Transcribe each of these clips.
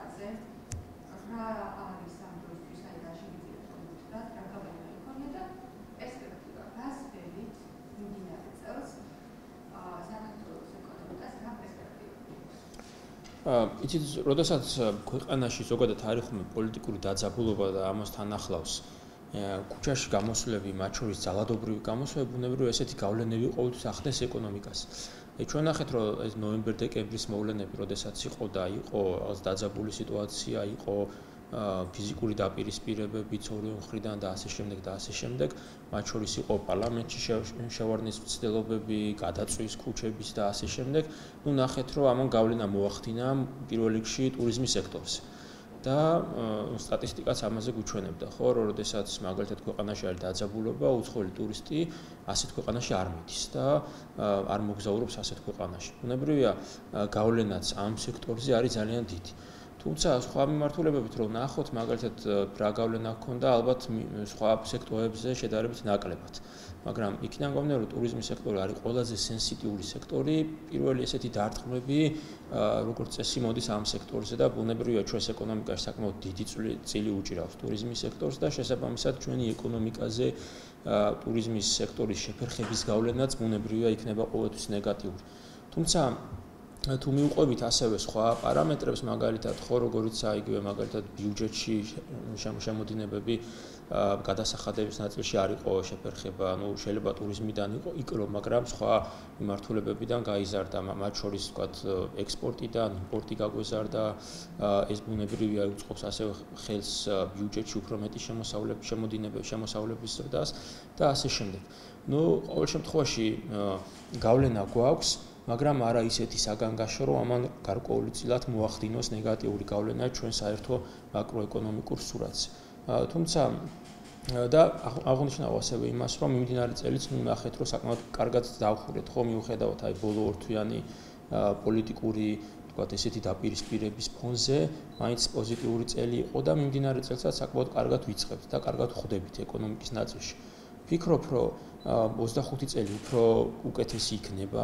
საკითხებზე რა არის ამ დროისთვის აი რა შეიძლება თქვა რა გავლენა იქონია და პერსპექტივა რას ვერით მიმდინარე წელს საქართველოს ეკონომიკას რა პერსპექტივა იცით, როდესაც ქვეყანაში ზოგადად არის ხოლმე პოლიტიკური დაძაბულობა და ამასთან ახლავს ქუჩაში გამოსვლები, მათ შორის ძალადობრივი გამოსვლები, ბუნებრივია ესეთი გავლენები ყოველთვის ახდენს ეკონომიკას. ჩვენ ნახეთ, რომ ეს ნოემბერ-დეკემბრის მოვლენები, როდესაც იყო და იყო რაღაც დაძაბული სიტუაცია, იყო ფიზიკური დაპირისპირებებიც ორივე მხრიდან და ასე შემდეგ, მათ შორის იყო პარლამენტში შევარდნის მცდელობები, გადაწვის ქუჩების და ასე შემდეგ. ნუ ნახეთ, რომ ამან გავლენა მოახდინა პირველ რიგში ტურიზმის სექტორზე. და სტატისტიკაც ამაზე გვიჩვენებდა, ხო, რომ როდესაც მაგალითად ქვეყანაში არის დაძაბულობა, უცხოელი ტურისტი ასეთ ქვეყანაში არ მიდის და არ მოგზაურობს ასეთ ქვეყანაში. ბუნებრივია, გავლენაც ამ სექტორზე არის ძალიან დიდი. თუმცა სხვა მიმართულებებით რომ ნახოთ, მაგალითად რა გავლენა ჰქონდა ალბათ სხვა სექტორებზე შედარებით ნაკლებად. მაგრამ იქიდან გამომდინარე, რომ ტურიზმის სექტორი არის ყველაზე სენსიტიური სექტორი, პირველი ესეთი დარტყმები, როგორც წესი მოდის ამ სექტორზე და ბუნებრივია ჩვენს ეკონომიკაში საკმაოდ დიდი წილი უჭირავს ტურიზმის სექტორს და შესაბამისად ჩვენი ეკონომიკაზე ტურიზმის სექტორის შეფერხების გავლენაც ბუნებრივია იქნება ყოველთვის ნეგატიური. თუმცა თუ მიუყვებით ასევე სხვა პარამეტრებს, მაგალითად, ხო, როგორიც იგივე მაგალითად ბიუჯეტში შემოდინებები გადასახადების ნაწილში არ იყო შეფერხება, შეიძლება ტურიზმიდან იყო, მაგრამ სხვა მიმართულებებიდან გაიზარდა, მათ შორის ვთქვათ, ექსპორტიდან, იმპორტი გაგვეზარდა, ეს ბუნებრივია უწყობს ასევე ხელს ბიუჯეტში უფრო მეტი შემოსავლების ზრდას და ასე შემდეგ. ყოველ შემთხვევაში გავლენა გვაქვს, მაგრამ არა ისეთი საგანგაშო, რომ ამან გარკვეულწილად მოახდინოს ნეგატიური გავლენა ჩვენ საერთო მაკროეკონომიკურ სურათზე. თუმცა და აღნიშნავ ასევე იმას, რომ მიმდინარე წელიც ნახეთ, რომ საკმაოდ კარგად დავხურეთ, ხო, მიუხედავად აი ბოლო ორთვიანი პოლიტიკური, ვთქვათ, ესეთი დაპირისპირების ფონზე, მაინც პოზიტიური წელი იყო და მიმდინარე წელსაც საკმაოდ კარგად ვიწყებთ და კარგად ხვდებით ეკონომიკის ნაწილში. ვფიქრობ, რომ 25 წელი უფრო უკეთესი იქნება,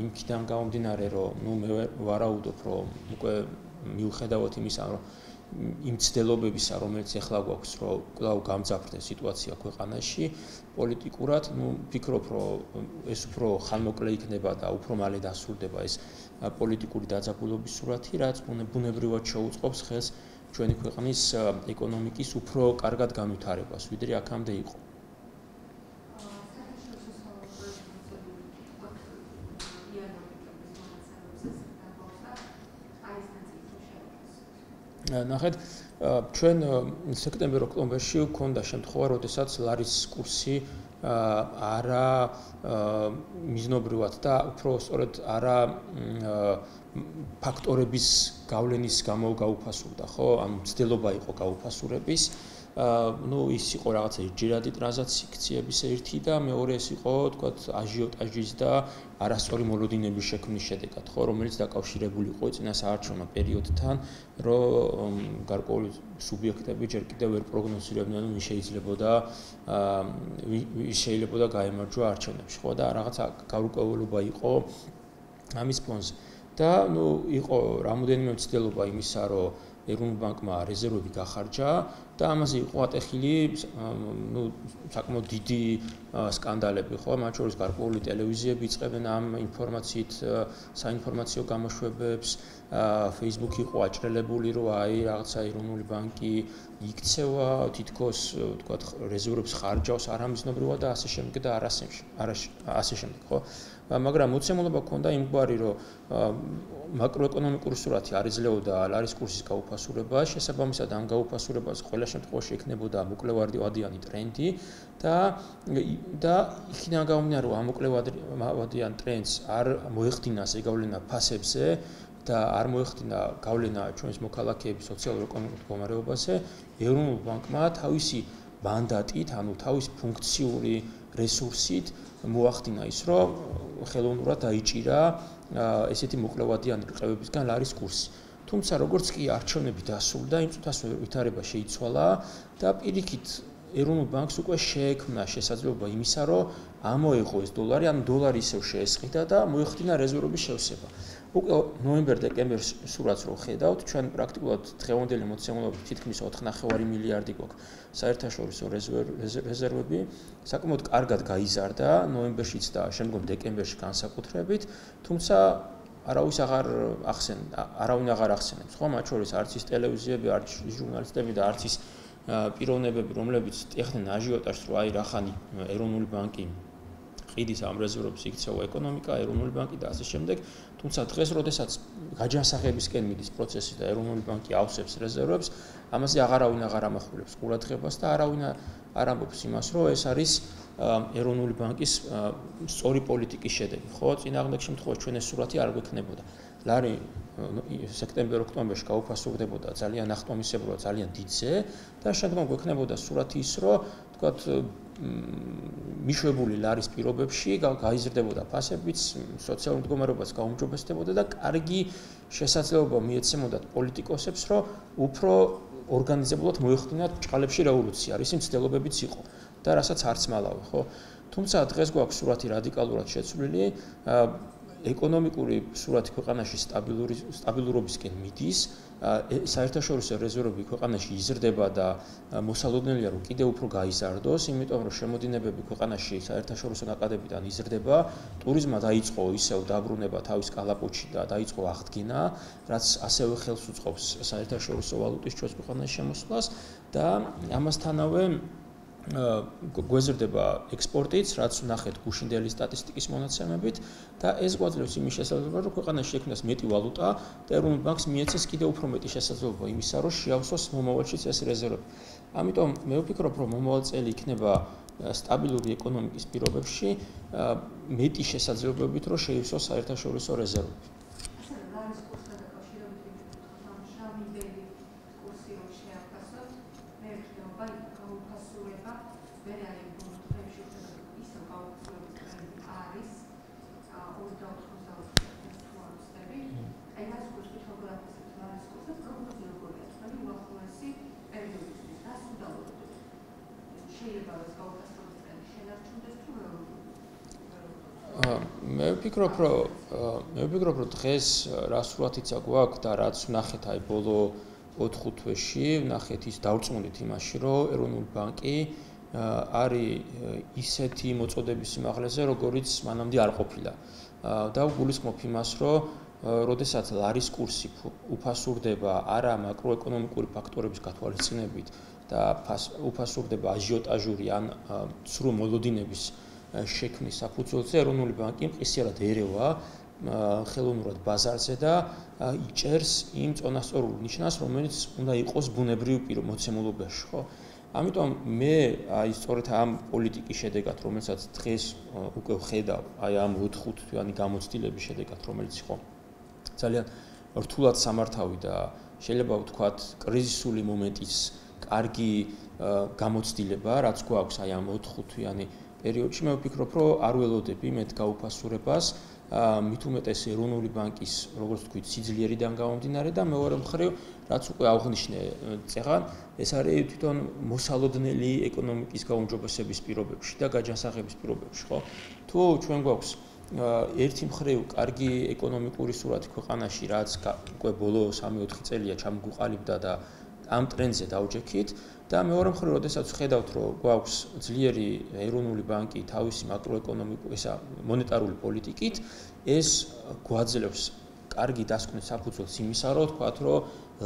იმიდან გამომდინარე, რომ მე ვარაუდობ, რომ უკვე მიუხედავად იმისა, რომ იმ ცდილობებისა, რომელიც ახლა გვაქვს, რომ კვლავ გამძაფრდეს სიტუაცია ქვეყანაში, პოლიტიკურად, ვფიქრობ, რომ ეს უფრო ხანმოკლე იქნება და უფრო მალე დასრულდება ეს პოლიტიკური დაძაბულობის სურათი, რაც ბუნებრივად შეუწყობს ხელს ჩვენი ქვეყნის ეკონომიკის უფრო კარგად განვითარებას, ვიდრე აქამდე იყო. ნახეთ, ჩვენ სექტემბერ-ოქტომბერში გვქონდა შემთხვევა, როდესაც ლარის კურსი არა მიზნობრივად და უფრო სწორედ არა ფაქტორების გავლენის გამო გაუფასურდა, ხო? ანუ მცდელობა იყო გაუფასურების. ის იყო რაღაცა ჯერადი ტრანზაქციების ერთი და მეორე ეს იყო, თქვათ, აჟიოტაჟის და არასწორი მოლოდინების შექმნის შედეგად, ხო, რომელიც დაკავშირებული იყო წინასაარჩევნო პერიოდთან, რომ გარკვეული სუბიექტები ჯერ კიდევ ვერ პროგნოზირებდნენ, ვის შეიძლება გაემარჯვა არჩევნებში, ხო, და რაღაცა გაურკვევლობა იყო ამის ფონზე. და იყო რამოდენიმე მცდელობა იმისა, რომ ეროვნულ ბანკმა რეზერვები გახარჯა და ამაზე იყო ატეხილი საკმაოდ დიდი სკანდალები, ხო, მათ შორის გარკვეული ტელევიზიები იწყებენ ამ ინფორმაციით საინფორმაციო გამოშვებებს, Facebook იყო აჭრელებული, რომ აი რაღაცა ეროვნული ბანკი იქცევა, თითქოს, ვთქვათ, რეზერვებს ხარჯავს არამიზნობრივად და ასე შემდეგ და ასე შემდეგ, ხო? მაგრამ მოცემულობა ჰქონდა იმგვარი, რომ მაკროეკონომიკური სურათი არ იძლეოდა ლარის კურსის გაუფასურებას, შესაბამისად ამ გაუფასურებას ყველა შემთხვევაში ექნებოდა მოკლევადიანი ტრენდი და იქიდან გამომდინარე, რომ ამ მოკლევადიან ტრენდს არ მოეხდინა ზეგავლენა ფასებზე და არ მოეხდინა გავლენა ჩვენს მოქალაქეების სოციალურ-ეკონომიკურ მდგომარეობაზე, ეროვნულ ბანკმა თავისი მანდატით, ანუ თავისი ფუნქციური რესურსით მოახდინა ის, რომ ხელოვნურად დაიჭირა ესეთი მოკლევადიანი რყევებისგან ლარის კურსი. თუმცა როგორც კი არჩევნები დასრულდა, იმ წუთას ვითარება შეიცვალა და პირიქით ეროვნულ ბანკს უკვე შეექმნა შესაძლებლობა იმისა, რომ ამოიღო ეს დოლარი, ანუ დოლარი ისევ შეესყიდა და მოიხდინა რეზერვების შევსება. უკვე ნოემბერ-დეკემბერს სურათს რო ხედავთ, ჩვენ პრაქტიკულად დღევანდელი მოცემულობით თითქმის 4.5 მილიარდი გვაქვს საერთაშორისო რეზერვები, საკმაოდ კარგად გაიზარდა ნოემბერშიც და შემდგომ დეკემბერში განსაკუთრებით, თუმცა არავინ აღარ ახსენებს, ხო, მათ შორის არც ის ტელევიზიები, არც ის ჟურნალისტები და არც ის პიროვნებები, რომლებიც ტეხნენ აჟიოტაჟს, რომ აი რახანი ეროვნული ბანკი ყიდის ამ რეზერვებს იქცევა ეკონომიკა, ეროვნული ბანკი და ასე შემდეგ. თუმცა დღეს, როდესაც გაჯანსაღებისკენ მიდის პროცესი და ეროვნული ბანკი ავსებს რეზერვებს, ამაზე აღარავინ აღარ ამახვილებს ყურადღებას და არავინ არ ამბობს იმას, რომ ეს არის ეროვნული ბანკის სწორი პოლიტიკის შედეგი. ხო, წინააღმდეგ შემთხვევაში ჩვენ ეს სურათი არ გვექნებოდა. ლარი სექტემბერ-ოქტომბერში გაუფასურდებოდა ძალიან ახტომისებრულად, ძალიან დიდზე და შემდგომ გვექნებოდა სურათი ის, რომ თქვათ მიშვებული ლარის პირობებში გაიზრდებოდა ფასებიც, სოციალური მდგომარეობაც გაუმჯობესდებოდა და კარგი შესაძლებლობა მიეცემოდათ პოლიტიკოსებს, რომ უფრო ორგანიზებულად მოეხდინათ ბჭყალებში რევოლუცია, რისი მცდელობებიც იყო და რასაც არც მალავე, ხო? თუმცა დღეს გვაქვს სურათი რადიკალურად შეცვლილი, ეკონომიკური სურათი ქვეყანაში სტაბილურობისკენ მიდის, საერთაშორისო რეზერვები ქვეყანაში იზრდება და მოსალოდნელია რომ კიდევ უფრო გაიზარდოს, იმიტომ რომ შემოდინებები ქვეყანაში საერთაშორისო ნაკადებიდან იზრდება, ტურიზმმა დაიწყო ისევ დაბრუნება თავის კალაპოტში და დაიწყო აღდგენა, რაც ასევე ხელს უწყობს საერთაშორისო ვალუტის ჩვენს ქვეყანაში შემოსვლას და ამასთანავე გვეზრდება ექსპორტიც, რაც ვნახეთ გუშინდელი სტატისტიკის მონაცემებით და ეს გვაძლევს იმის შესაძლებლობას, რომ ქვეყანაში შექმნას მეტი ვალუტა და ეროვნულ ბანკს მიეცეს კიდევ უფრო მეტი შესაძლებლობა იმისა, რომ შეავსოს მომავალშიც ეს რეზერვები. ამიტომ მე ვფიქრობ, რომ მომავალ წელი იქნება სტაბილური ეკონომიკის პირობებში მეტი შესაძლებლობით, რომ შეივსოს საერთაშორისო რეზერვები. მე ვფიქრობ, რომ დღეს რა სურათიცა გვაქვს და რაც ვნახეთ აი ბოლო 4-5 თვეში, ვნახეთ ის დავწმუნდით იმაში, რომ ეროვნული ბანკი არის ისეთი მოწოდების სიმაღლეზე, როგორიც მანამდე არ ყოფილა. და გულისხმობ იმას, რომ როდესაც ლარის კურსი უფასურდება არა მაკროეკონომიკური ფაქტორების გათვალისწინებით და უფასურდება აჟიოტაჟური ან ცრუ მოლოდინების შექმნის საფუძველზე, ეროვნული ბანკი მყისიერად ერევა ხელოვნურად ბაზარზე და იჭერს იმ წონასწორულ ნიშნას, რომელიც უნდა იყოს ბუნებრივ მოცემულობაში, ხო? ამიტომ მე აი სწორედ ამ პოლიტიკის შედეგად, რომელსაც დღეს უკვე ვხედავ, აი ამ 4-5 თვიანი გამოცდილების შედეგად, რომელიც იყო ძალიან რთულად სამართავი და შეიძლება ვთქვათ კრიზისული მომენტის კარგი გამოცდილება, რაც გვაქვს აი ამ 4-5 თვიანი პერიოდში, მე ვფიქრობ, რომ არ ველოდები მეტ გაუფასურებას, მით უმეტეს ეროვნული ბანკის, როგორც ვთქვით, სიძლიერიდან გამომდინარე და მეორე მხრივ, რაც უკვე აღნიშნე წეღან, ეს არის თვითონ მოსალოდნელი ეკონომიკის გაუმჯობესების პირობებში და გაჯანსაღების პირობებში, ხო? თუ ჩვენ გვაქვს ერთი მხრივ კარგი ეკონომიკური სურათი ქვეყანაში, რაც უკვე ბოლო 3-4 წელია ჩამგვიყალიბდა და ამ ტრენდზე დავჯექით და მეორე მხრივ, როდესაც ვხედავთ, რომ გვაქვს ძლიერი ეროვნული ბანკი თავისი მაკროეკონომიკური მონეტარული პოლიტიკით, ეს გვაძლევს კარგი დასკვნის საფუძველს იმისა, რომ ვთქვათ, რომ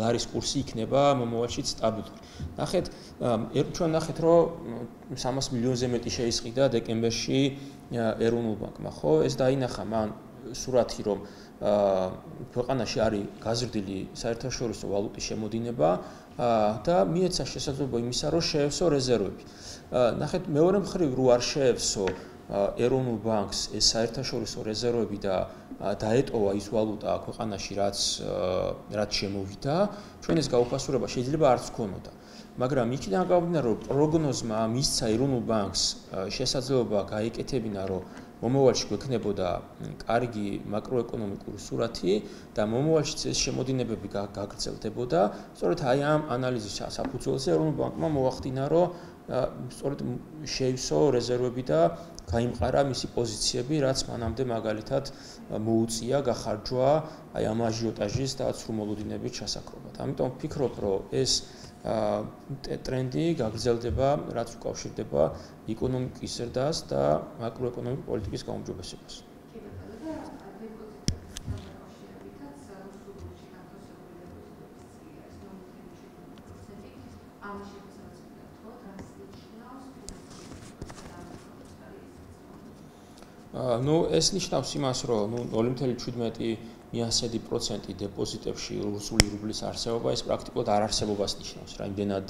ლარის კურსი იქნება მომავალში სტაბილური. ნახეთ, ჩვენ ნახეთ, რომ 300 მილიონზე მეტი შეისყიდა დეკემბერში ეროვნულ ბანკმა, ხო? ეს დაინახა მან სურათი, რომ ქვეყანაში არის გაზრდილი საერთაშორისო ვალუტის შემოდინება და მიეცა შესაძლებლობა იმისა, რომ შეევსო რეზერვები. ნახეთ, მეორე მხრივ რო არ შეევსო ეროვნულ ბანკს ეს საერთაშორისო რეზერვები და დაეტოვა ის ვალუტა ქვეყანაში, რაც შემოვიდა, ჩვენ ეს გაუფასურება შეიძლება არც გქონოდა. მაგრამ იქიდან გამომდინარე, რომ პროგნოზმა მისცა ეროვნულ ბანკს შესაძლებლობა გაეკეთებინა, რომ მომავალში გვექნებოდა კარგი მაკროეკონომიკური სურათი და მომავალში ეს შემოდინებები გაგრძელდებოდა. სწორედ აი ამ ანალიზის საფუძველზე ეროვნულ ბანკმა მოახდინა, რომ სწორედ შეივსო რეზერვები და გაიმყარა მისი პოზიციები, რაც მანამდე მაგალითად მოუწია გახარჯვა აი ამ აჟიოტაჟის და ცრუმოლოდინების ჩასაქრობად. ამიტომ ვფიქრობ, რომ ეს ტრენდი გაგრძელდება, რაც უკავშირდება ეკონომიკის ზრდას და მაკროეკონომიკური პოლიტიკის გაუმჯობესებას. ეს ნიშნავს იმას, რომ 0.17% დეპოზიტებში რუსული რუბლის არსებობა ეს პრაქტიკულად არ არსებობას ნიშნავს რა, იმდენად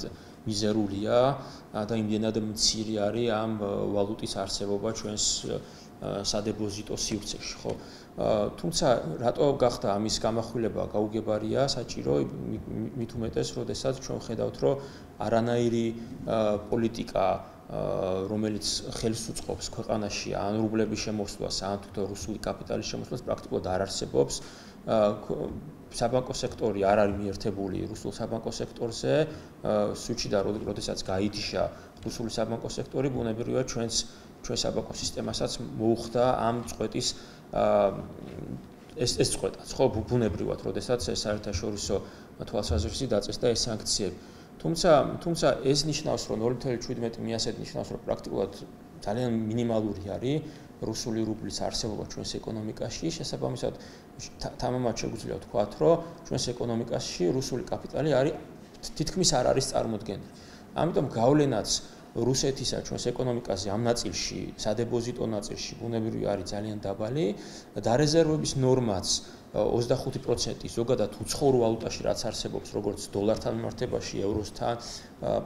მიზერულია და იმდენად მცირე არის ამ ვალუტის არსებობა ჩვენს სადეპოზიტო სივრცეში, ხო? თუმცა რატო გახდა ამის გამახვილება გაუგებარია, საჭირო მით უმეტეს, როდესაც ჩვენ ხედავთ, რომ არანაირი პოლიტიკა რომელიც ხელს უწყობს ქვეყანაში ან რუბლების შემოსვლას, ან თვითონ რუსული კაპიტალის შემოსვლას პრაქტიკულად არ არსებობს. საბანკო სექტორი არ არის მიერთებული რუსულ საბანკო სექტორზე, სუჩი და როდესაც გაიდიშა რუსული საბანკო სექტორი, ბუნებრივია ჩვენ საბანკო სისტემასაც მოუხდა ამ წყვეტის ეს წყვეტაც, ხო, ბუნებრივად, როდესაც ეს საერთაშორისო თვალსაზრისით დაწეს და ეს სანქციები. თუმცა ეს ნიშნავს, რომ 0.17 მიასეთ ნიშნავს, რომ პრაქტიკულად ძალიან მინიმალური არის რუსული რუბლის არსებობა ჩვენს ეკონომიკაში. შესაბამისად, თამამად შეგვიძლია ვთქვათ, რომ ჩვენს ეკონომიკაში რუსული კაპიტალი არის თითქმის არ არის წარმოდგენილი. ამიტომ გავლენაც რუსეთისა ჩვენს ეკონომიკაზე ამ ნაწილში, სადეპოზიტო ნაწილში, ბუნებრივია არის ძალიან დაბალი. დარეზერვების ნორმაც 25% ზოგადად უცხოურ ვალუტაში რაც არსებობს, როგორც დოლართან მიმართებაში, ევროსთან,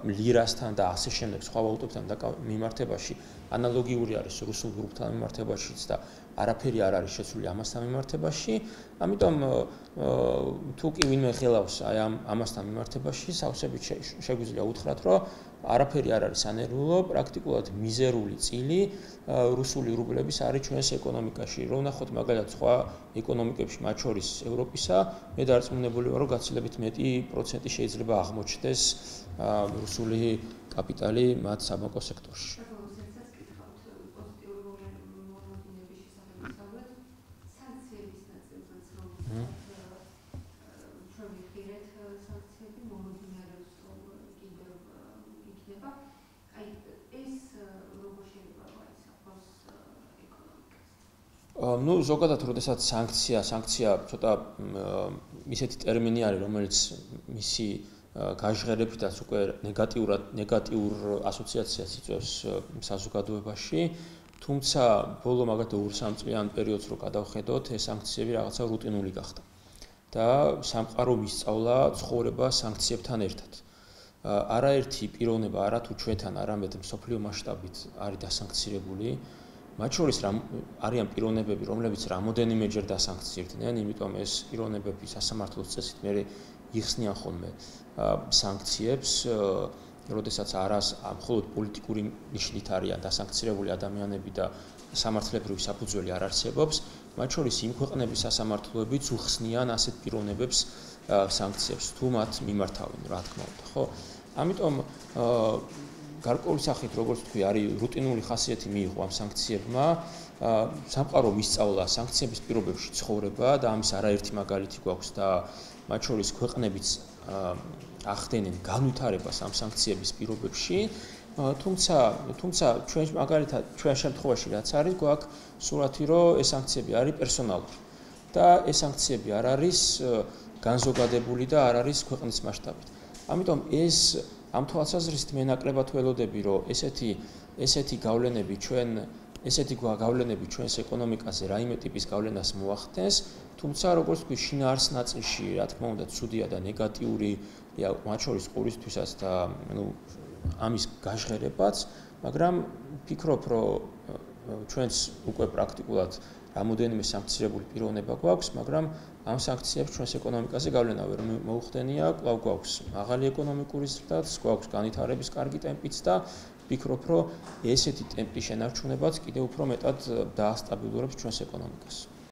ლირასთან და ასე შემდეგ სხვა ვალუტებთან მიმართებაში, ანალოგიური არის რუსულ რუბლთან მიმართებაშიც და არაფერი არ არის შეცვლილი ამასთან მიმართებაში. ამიტომ თუ კი ვინმე ხელავს აი ამასთან მიმართებაში, სავსებით შეგვიძლია უთხრათ, რომ არაფერი არ არის ანერგულო, პრაქტიკულად მიზერული წილი რუსული რუბლების არის ჩვენს ეკონომიკაში. რომ ვნახოთ მაგალითად სხვა ეკონომიკებში, მათ შორის ევროპისა, მე დარწმუნებული ვარ, რომ გაცილებით მეტი პროცენტი შეიძლება აღმოჩნდეს რუსული კაპიტალი მათ საბანკო სექტორში. ზოგადად, როდესაც სანქცია ცოტა ისეთი ტერმინი არის, რომელიც მისი გაჟღერებითაც უკვე ნეგატიურ ასოციაციას იწვევს საზოგადოებაში, თუმცა ბოლო მაგათ 2-3 წლიან პერიოდს რო გადავხედოთ, ეს სანქციები რაღაცა რუტინული გახდა და სამყარო მისწავლა ცხოვრება სანქციებთან ერთად. არაერთი პიროვნება, არა თუ ჩვენთან, არამედ მსოფლიო მასშტაბით არის დასანქცირებული. მათ შორის არიან პიროვნებები, რომლებიც რამოდენიმეჯერ დასანქცირდნენ, იმიტომ ეს პიროვნებები სასამართლოს წესით მე იხსნიან ხოლმე სანქციებს, როდესაც მხოლოდ პოლიტიკური ნიშნით არიან დასანქცირებული ადამიანები და სამართლებრივი საფუძველი არ არსებობს, მათ შორის იმ ქვეყნების სასამართლოებიც უხსნიან ასეთ პიროვნებებს სანქციებს, თუ მათ მიმართავენ, რა თქმა უნდა, ხო? ამიტომ გარკვეული სახით, როგორც თქვი, არის რუტინული ხასიათი მიიღო ამ სანქციებმა. სამყარო მისწავლა სანქციების პირობებში ცხოვრება და ამის არაერთი მაგალითი გვაქვს და მათ შორის ქვეყნებიც ახდენენ განვითარებას ამ სანქციების პირობებში. თუმცა ჩვენ შემთხვევაში რაც არის, გვაქვს სურათი, რომ ეს სანქციები არის პერსონალური და ეს სანქციები არ არის განზოგადებული და არ არის ქვეყნის მასშტაბით. ამიტომ ეს ამ თვალსაზრისით მე ნაკლებად ველოდები, რომ ესეთი გავლენები ჩვენს ეკონომიკაზე რაიმე ტიპის გავლენას მოახდენს, თუმცა როგორც თქვი, შინაარს ნაწილში, რა თქმა უნდა, ცუდია და ნეგატიური, მათ შორის ყურისთვისაც და ამის გაჟღერებაც, მაგრამ ვფიქრობ, რომ ჩვენც უკვე პრაქტიკულად რამოდენიმე სანქცირებული პიროვნება გვაქვს, მაგრამ ამ სანქციებს ჩვენს ეკონომიკაზე გავლენა ვერ მოუხდენია, კვლავ გვაქვს მაღალი ეკონომიკური ზრდაც, გვაქვს განვითარების კარგი ტემპიც და ვფიქრობ, რომ ესეთი ტემპის შენარჩუნებაც კიდევ უფრო მეტად დაასტაბილურებს ჩვენს ეკონომიკას.